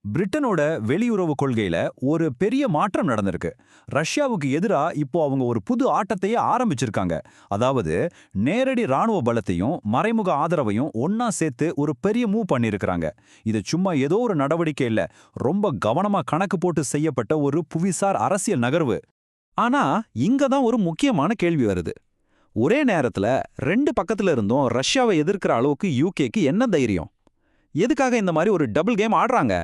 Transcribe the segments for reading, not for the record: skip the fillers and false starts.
பிரிட்டனோட வெளியுறவு கொள்கையில ஒரு பெரிய மாற்றம் நடந்திருக்கு. ரஷ்யாவுக்கு எதிரா இப்போ அவங்க ஒரு புது ஆட்டத்தையே ஆரம்பிச்சிருக்காங்க. அதாவது நேரடி ராணுவ பலத்தையும் மறைமுக ஆதரவையும் ஒன்னா சேர்த்து ஒரு பெரிய மூவ் பண்ணியிருக்கிறாங்க. இது சும்மா ஏதோ ஒரு நடவடிக்கை இல்ல, ரொம்ப கவனமா கணக்கு போட்டு செய்யப்பட்ட ஒரு புவிசார் அரசியல் நகர்வு. ஆனா இங்க தான் ஒரு முக்கியமான கேள்வி வருது. ஒரே நேரத்துல ரெண்டு பக்கத்துல இருந்தும் ரஷ்யாவை எதிர்க்கிற அளவுக்கு யூகேக்கு என்ன தைரியம்? எதுக்காக இந்த மாதிரி ஒரு டபுள் கேம் ஆடுறாங்க?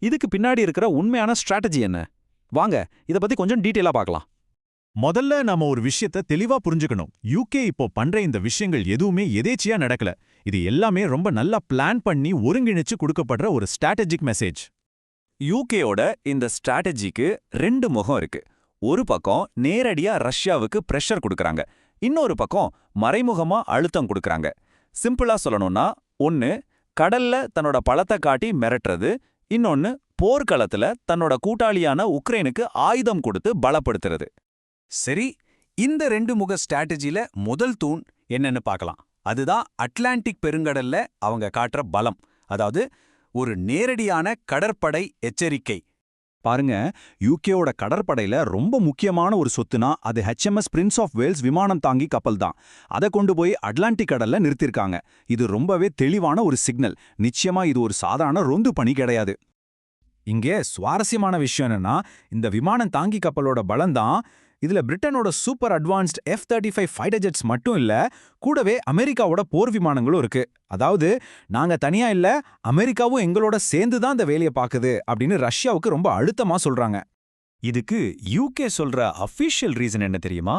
இதுக்கு பின்னாடி இருக்கிற உண்மையான ஸ்ட்ராட்டஜி என்ன? வாங்க இத பத்தி கொஞ்சம் டீட்டெயிலா பார்க்கலாம். முதல்ல நாம ஒரு விஷயத்த தெளிவா புரிஞ்சுக்கணும். யூகே இப்போ பண்ற இந்த விஷயங்கள் எதுவுமே எதேச்சியா நடக்கல. இது எல்லாமே ரொம்ப நல்லா பிளான் பண்ணி ஒருங்கிணைச்சு கொடுக்கப்படுற ஒரு ஸ்ட்ராட்டஜிக் மெசேஜ். யூகேயோட இந்த ஸ்ட்ராட்டஜிக்கு ரெண்டு முகம் இருக்கு. ஒரு பக்கம் நேரடியா ரஷ்யாவுக்கு பிரஷர் கொடுக்கறாங்க, இன்னொரு பக்கம் மறைமுகமா அழுத்தம் கொடுக்கறாங்க. சிம்பிளா சொல்லணும்னா, ஒன்னு கடல்ல தன்னோட பலத்தை காட்டி மிரட்டுறது, இன்னொன்னு போர்க்களத்துல தன்னோட கூட்டாளியான உக்ரைனுக்கு ஆயுதம் கொடுத்து பலப்படுத்துறது. சரி, இந்த ரெண்டு முக ஸ்ட்ராட்டஜில முதல் தூண் என்னன்னு பார்க்கலாம். அதுதான் அட்லாண்டிக் பெருங்கடல்ல அவங்க காட்டுற பலம், அதாவது ஒரு நேரடியான கடற்படை எச்சரிக்கை. பாருங்க, யூகேவோட கடற்படையில ரொம்ப முக்கியமான ஒரு சொத்துனா அது HMS பிரின்ஸ் ஆஃப் வேல்ஸ் விமானம் தாங்கி கப்பல் தான். அதை கொண்டு போய் அட்லாண்டிக் கடல்ல நிறுத்திருக்காங்க. இது ரொம்பவே தெளிவான ஒரு சிக்னல். நிச்சயமா இது ஒரு சாதாரண ரோந்து பணி கிடையாது. இங்கே சுவாரஸ்யமான விஷயம் என்னன்னா, இந்த விமானம் தாங்கி கப்பலோட பலம்தான். இதுல பிரிட்டனோட super advanced F-35 fighter jets மட்டும் இல்ல, கூடவே அமெரிக்காவோட போர் விமானங்களும் இருக்கு. அதாவது நாங்க தனியா இல்ல, அமெரிக்காவும் எங்களோட சேர்ந்து தான் இந்த வேலையை பாக்குது அப்படின்னு ரஷ்யாவுக்கு ரொம்ப அழுத்தமா சொல்றாங்க. இதுக்கு யூகே சொல்ற அஃபிஷியல் ரீசன் என்ன தெரியுமா?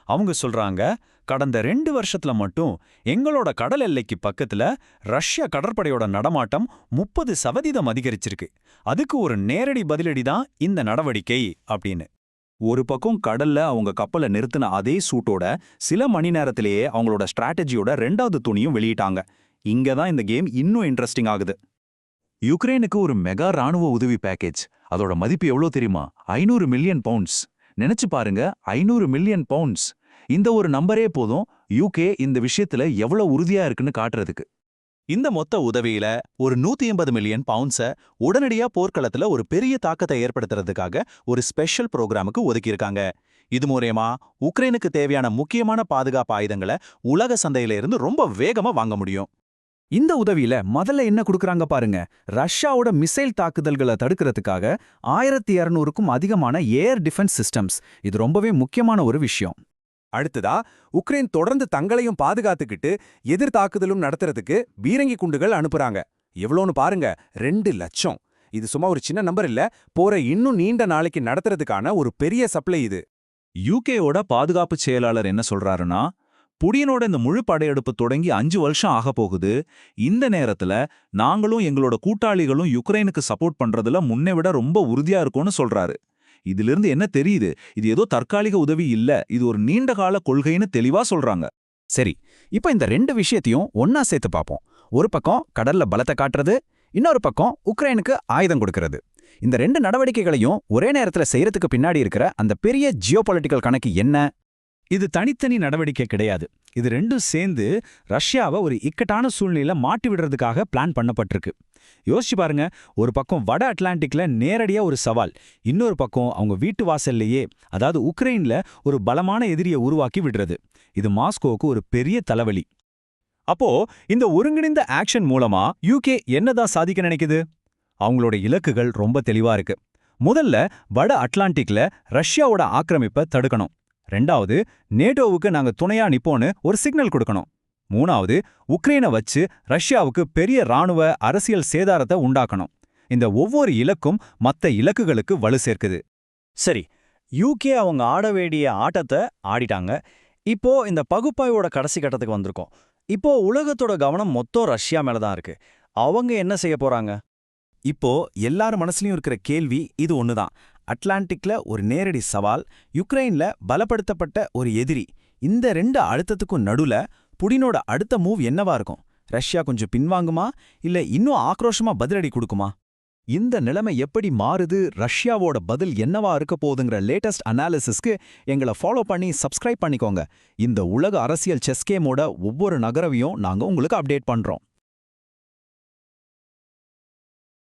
அவங்க சொல்றாங்க, கடந்த 2 வருஷத்துல மட்டும் எங்களோட கடல் எல்லைக்கு பக்கத்துல ரஷ்ய கடற்படையோட நடமாட்டம் 30% அதிகரிச்சிருக்கு. அதுக்கு ஒரு நேரடி பதிலடி தான் இந்த நடவடிக்கை அப்படின்னு. ஒரு பக்கம் கடல்ல அவங்க கப்பலை நிறுத்தின அதே சூட்டோட சில மணி நேரத்திலேயே அவங்களோட ஸ்ட்ராட்டஜியோட 2வது துணியும் வெளியிட்டாங்க. இங்க தான் இந்த கேம் இன்னும் இன்ட்ரெஸ்டிங் ஆகுது. யுக்ரைனுக்கு ஒரு மெகா ராணுவ உதவி பேக்கேஜ். அதோட மதிப்பு எவ்வளோ தெரியுமா? 500 மில்லியன் பவுண்ட்ஸ். நினைச்சு பாருங்க, 500 மில்லியன் பவுண்ட்ஸ். இந்த ஒரு நம்பரே போதும் யூகே இந்த விஷயத்துல எவ்வளவு உறுதியா இருக்குன்னு காட்டுறதுக்கு. இந்த மொத்த உதவியில ஒரு 180 மில்லியன் பவுண்ட்ஸை உடனடியா போர்க்களத்துல ஒரு பெரிய தாக்கத்தை ஏற்படுத்துறதுக்காக ஒரு ஸ்பெஷல் புரோகிராமுக்கு ஒதுக்கியிருக்காங்க. இது மூலமா உக்ரைனுக்கு தேவையான முக்கியமான பாதுகாப்பு ஆயுதங்களை உலக சந்தையில இருந்து ரொம்ப வேகமா வாங்க முடியும். இந்த உதவியில முதல்ல என்ன கொடுக்கறாங்க பாருங்க. ரஷ்யாவோட மிசைல் தாக்குதல்களை தடுக்கிறதுக்காக 1200க்கும் அதிகமான ஏர் டிஃபென்ஸ் சிஸ்டம்ஸ். இது ரொம்பவே முக்கியமான ஒரு விஷயம். அடுத்ததா, உக்ரைன் தொடர்ந்து தங்களையும் பாதுகாத்துக்கிட்டு எதிர் தாக்குதலும் நடத்துறதுக்கு பீரங்கி குண்டுகள் அனுப்புறாங்க. எவ்வளோன்னு பாருங்க, 2 லட்சம். இது சும்மா ஒரு சின்ன நம்பர் இல்ல, போற இன்னும் நீண்ட நாளைக்கு நடத்துறதுக்கான ஒரு பெரிய சப்ளை இது. யூகேயோட பாதுகாப்பு செயலாளர் என்ன சொல்றாருன்னா, புடினோட இந்த முழு படையெடுப்பு தொடங்கி 5 வருஷம் ஆக போகுது. இந்த நேரத்துல நாங்களும் எங்களோட கூட்டாளிகளும் யுக்ரைனுக்கு சப்போர்ட் பண்றதுல முன்னை விட ரொம்ப உறுதியா இருக்கும்னு சொல்றாரு. இதிலிருந்து என்ன தெரியுது? இது ஏதோ தற்காலிக உதவி இல்ல, இது ஒரு நீண்டகால கொள்கைன்னு தெளிவா சொல்றாங்க. சரி, இப்ப இந்த 2 விஷயத்தையும் ஒன்னா சேர்த்து பார்ப்போம். ஒரு பக்கம் கடல்ல பலத்தை காட்டுறது, இன்னொரு பக்கம் உக்ரைனுக்கு ஆயுதம் கொடுக்கிறது. இந்த 2 நடவடிக்கைகளையும் ஒரே நேரத்துல செய்யறதுக்கு பின்னாடி இருக்கிற அந்த பெரிய ஜியோபாலிட்டிக்கல் கணக்கு என்ன? இது தனித்தனி நடவடிக்கை கிடையாது. இது ரெண்டும் சேர்ந்து ரஷ்யாவை ஒரு இக்கட்டான சூழ்நிலையில மாட்டி விடுறதுக்காக பிளான் பண்ணப்பட்டிருக்கு. யோசிச்சு பாருங்க, ஒரு பக்கம் வட அட்லாண்டிக்ல நேரடியா ஒரு சவால், இன்னொரு பக்கம் அவங்க வீட்டு வாசல்லையே, அதாவது உக்ரைன்ல ஒரு பலமான எதிரியை உருவாக்கி விடுறது. இது மாஸ்கோவுக்கு ஒரு பெரிய தலைவலி. அப்போ இந்த ஒருங்கிணைந்த ஆக்ஷன் மூலமா யூகே என்னதான் சாதிக்க நினைக்குது? அவங்களோட இலக்குகள் ரொம்ப தெளிவா இருக்கு. முதல்ல வட அட்லாண்டிக்ல ரஷ்யாவோட ஆக்கிரமிப்பை தடுக்கணும். 2வது, நேட்டோவுக்கு நாங்க துணையா நிப்போன்னு ஒரு சிக்னல் கொடுக்கணும். 3வது, உக்ரைனை வச்சு ரஷ்யாவுக்கு பெரிய ராணுவ அரசியல் சேதாரத்தை உண்டாக்கணும். இந்த ஒவ்வொரு இலக்கும் மத்த இலக்குகளுக்கு வலு சேர்க்குது. சரி, யூகே அவங்க ஆட வேண்டிய ஆட்டத்தை ஆடிட்டாங்க. இப்போ இந்த பகுப்பாய்வோட கடைசி கட்டத்துக்கு வந்திருக்கோம். இப்போ உலகத்தோட கவனம் மொத்தம் ரஷ்யா மேலதான் இருக்கு. அவங்க என்ன செய்ய போறாங்க? இப்போ எல்லார் மனசுலயும் இருக்கிற கேள்வி இது ஒண்ணுதான். அட்லாண்டிக்ல ஒரு நேரடி சவால், யுக்ரைன்ல பலப்படுத்தப்பட்ட ஒரு எதிரி. இந்த 2 அழுத்தத்துக்கும் நடுல புடினோட அடுத்த மூவ் என்னவா இருக்கும்? ரஷ்யா கொஞ்சம் பின்வாங்குமா, இல்ல இன்னும் ஆக்ரோஷமா பதிலடி கொடுக்குமா? இந்த நிலைமை எப்படி மாறுது, ரஷ்யாவோட பதில் என்னவா இருக்க போகுதுங்கிற லேட்டஸ்ட் அனாலிசிஸ்க்கு எங்களை ஃபாலோ பண்ணி சப்ஸ்கிரைப் பண்ணிக்கோங்க. இந்த உலக அரசியல் செஸ் கேமோட ஒவ்வொரு நகரவையும் நாங்க உங்களுக்கு அப்டேட் பண்றோம்.